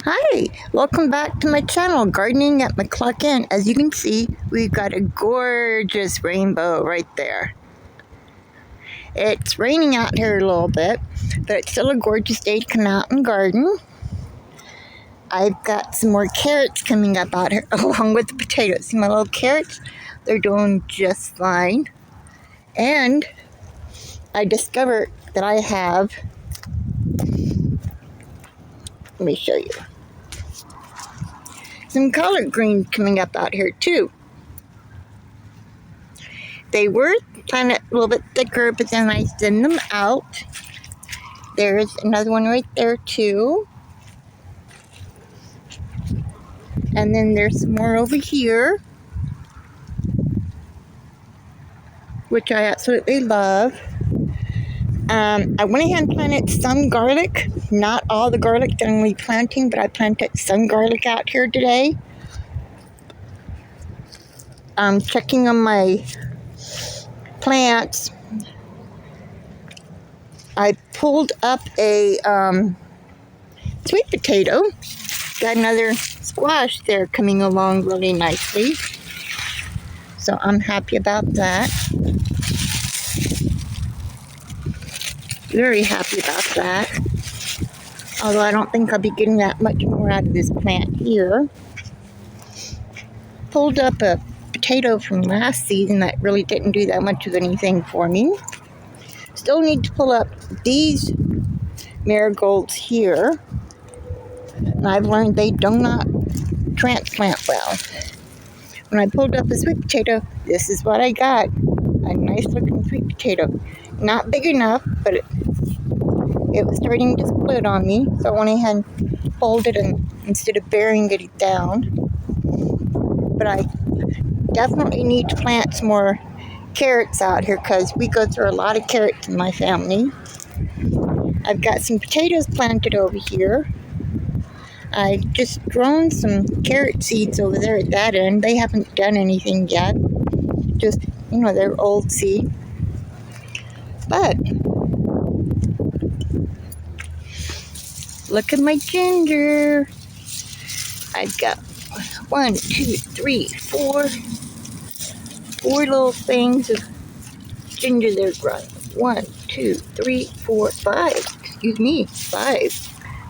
Hi, welcome back to my channel, Gardening at McCluckin. As you can see, we've got a gorgeous rainbow right there. It's raining out here a little bit, but it's still a gorgeous day to come out and garden. I've got some more carrots coming up out here along with the potatoes. See my little carrots? They're doing just fine. And I discovered that I have, let me show you, some collard greens coming up out here too. They were kind of a little bit thicker, but then I thinned them out. There's another one right there too. And then there's some more over here, which I absolutely love. I went ahead and planted some garlic. Not all the garlic that I'm replanting, but I planted some garlic out here today. I'm checking on my plants. I pulled up a sweet potato. Got another squash there coming along really nicely. So I'm happy about that. Very happy about that. Although I don't think I'll be getting that much more out of this plant here. Pulled up a potato from last season that really didn't do that much of anything for me. Still need to pull up these marigolds here. And I've learned they do not transplant well. When I pulled up a sweet potato, this is what I got. A nice looking sweet potato. Not big enough, but it was starting to split on me. So I went ahead and pulled it instead of burying it down. But I definitely need to plant some more carrots out here because we go through a lot of carrots in my family. I've got some potatoes planted over here. I just grown some carrot seeds over there at that end. They haven't done anything yet. Just, they're old seed. But look at my ginger. I've got 4 little things of ginger there growing. 1, 2, 3, 4, 5. Excuse me, 5.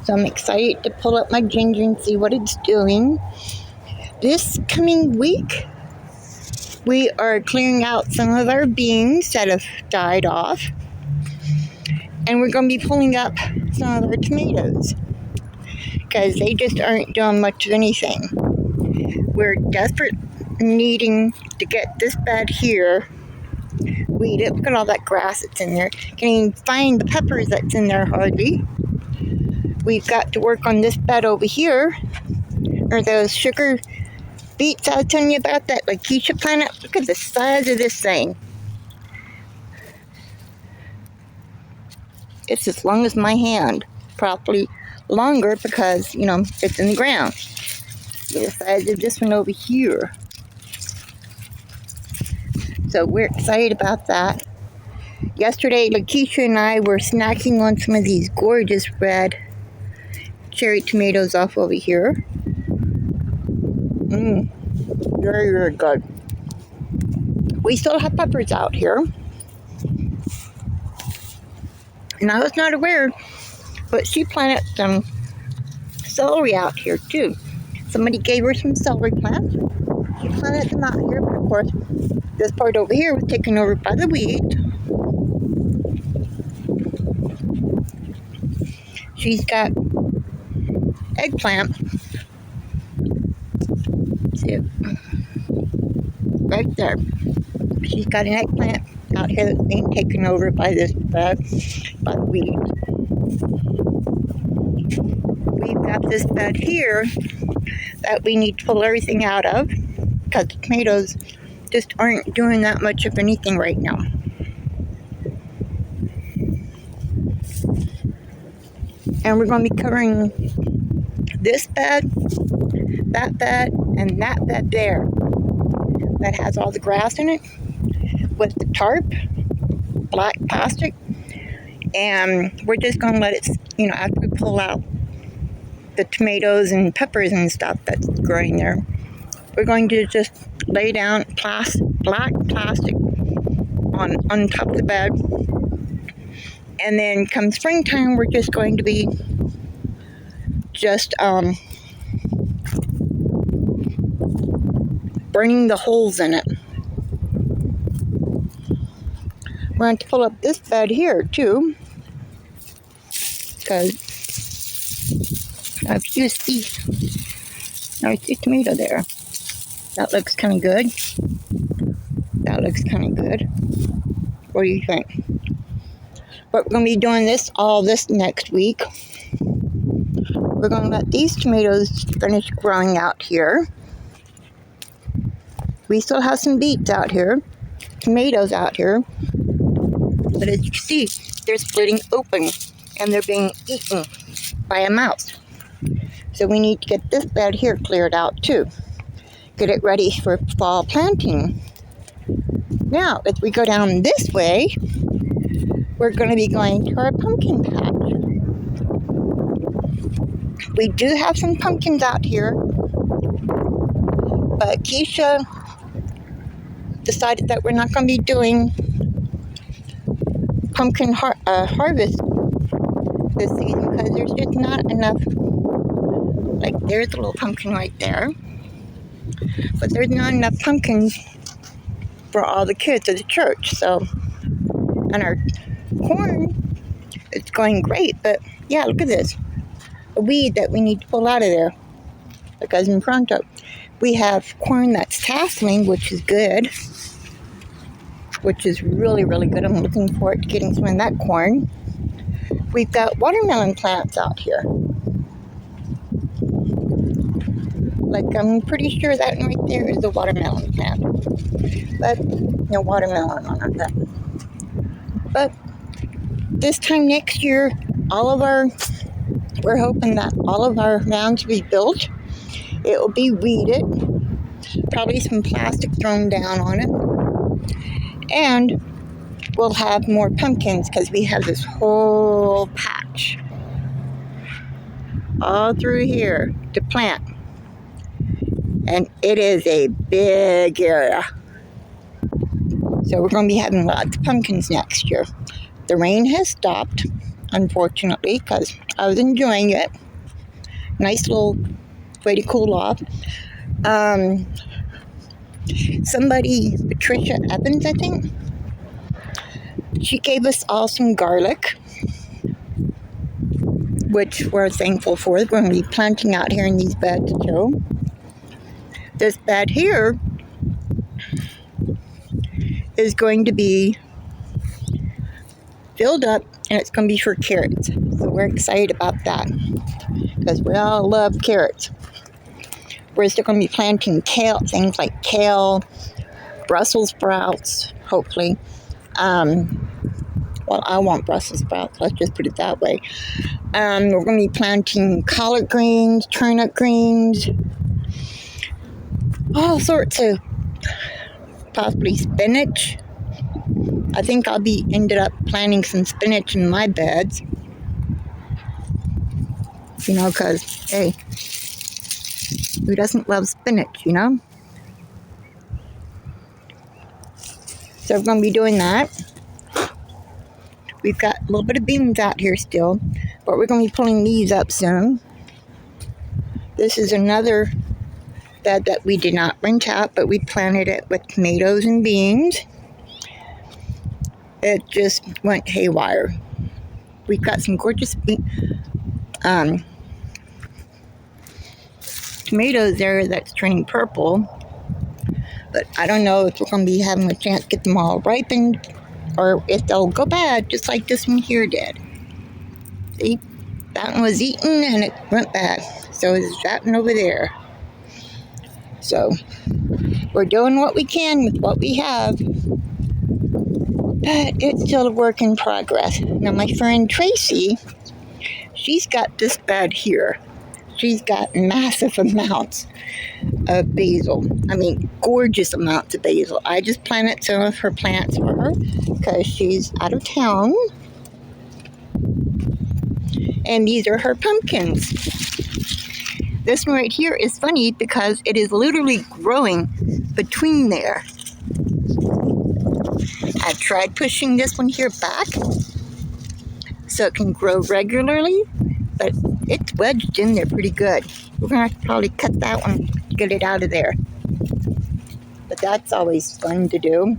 So I'm excited to pull up my ginger and see what it's doing. This coming week, we are clearing out some of our beans that have died off. And we're going to be pulling up some of our tomatoes because they just aren't doing much of anything. We're desperate needing to get this bed here weeded. Look at all that grass that's in there. Can't even find the peppers that's in there hardly. We've got to work on this bed over here, or those sugar beets I was telling you about, that Lakeisha plant. Look at the size of this thing. It's as long as my hand, probably longer because, it's in the ground. The size of this one over here. So we're excited about that. Yesterday, Lakeisha and I were snacking on some of these gorgeous red cherry tomatoes off over here. Very, very good. We still have peppers out here. And I was not aware, but she planted some celery out here too. Somebody gave her some celery plants. She planted them out here, but of course, this part over here was taken over by the weeds. She's got eggplant. See it? Right there. She's got an eggplant out here that's being taken over by this bed, by the weeds. We've got this bed here that we need to pull everything out of because the tomatoes just aren't doing that much of anything right now. And we're going to be covering this bed, that bed, and that bed there that has all the grass in it with the tarp, black plastic. And we're just going to let it, after we pull out the tomatoes and peppers and stuff that's growing there. We're going to just lay down black plastic on top of the bed. And then come springtime, we're just going to be just burning the holes in it. We're going to pull up this bed here too, because I've used these. There's the tomato there. That looks kind of good. That looks kind of good. What do you think? But we're going to be doing this next week. We're going to let these tomatoes finish growing out here. We still have some beets out here, tomatoes out here. But as you can see, they're splitting open and they're being eaten by a mouse. So we need to get this bed here cleared out too. Get it ready for fall planting. Now, as we go down this way, we're going to be going to our pumpkin patch. We do have some pumpkins out here, but Keisha decided that we're not going to be doing pumpkin harvest this season because there's just not enough. Like, there's a little pumpkin right there, but there's not enough pumpkins for all the kids at the church. So, and our corn, it's going great, but yeah, look at this. A weed that we need to pull out of there, because in front of, we have corn that's tasseling, which is good, which is really, really good. I'm looking forward to getting some of that corn. We've got watermelon plants out here. Like, I'm pretty sure that right there is a watermelon plant, but no watermelon on that. But this time next year, we're hoping that all of our mounds will be built. It will be weeded, probably some plastic thrown down on it, and we'll have more pumpkins because we have this whole patch all through here to plant. And it is a big area. So we're going to be having lots of pumpkins next year. The rain has stopped, unfortunately, because I was enjoying it. Nice little way to cool off. Somebody, Patricia Evans, I think, she gave us all some garlic, which we're thankful for. We're going to be planting out here in these beds too. This bed here is going to be filled up, and it's going to be for carrots. So we're excited about that because we all love carrots. We're still going to be planting kale, things like kale, Brussels sprouts, hopefully. Well, I want Brussels sprouts, let's just put it that way. We're going to be planting collard greens, turnip greens, all sorts of, possibly spinach. I think I'll be ended up planting some spinach in my beds. You know, because, hey, who doesn't love spinach, you know? So we're going to be doing that. We've got a little bit of beans out here still, but we're going to be pulling these up soon. This is another bed that we did not rent out, but we planted it with tomatoes and beans. It just went haywire. We've got some gorgeous tomatoes there that's turning purple, but I don't know if we're going to be having a chance to get them all ripened or if they'll go bad just like this one here did. See, that one was eaten and it went bad. So is that one over there. So we're doing what we can with what we have, but it's still a work in progress. Now my friend Tracy, she's got this bed here. She's got massive amounts of basil. I mean, gorgeous amounts of basil. I just planted some of her plants for her because she's out of town. And these are her pumpkins. This one right here is funny because it is literally growing between there. I tried pushing this one here back so it can grow regularly, but it's wedged in there pretty good. We're going to have to probably cut that one to get it out of there. But that's always fun to do.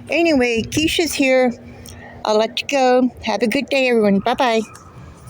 Anyway, Keisha's here. I'll let you go. Have a good day, everyone. Bye-bye.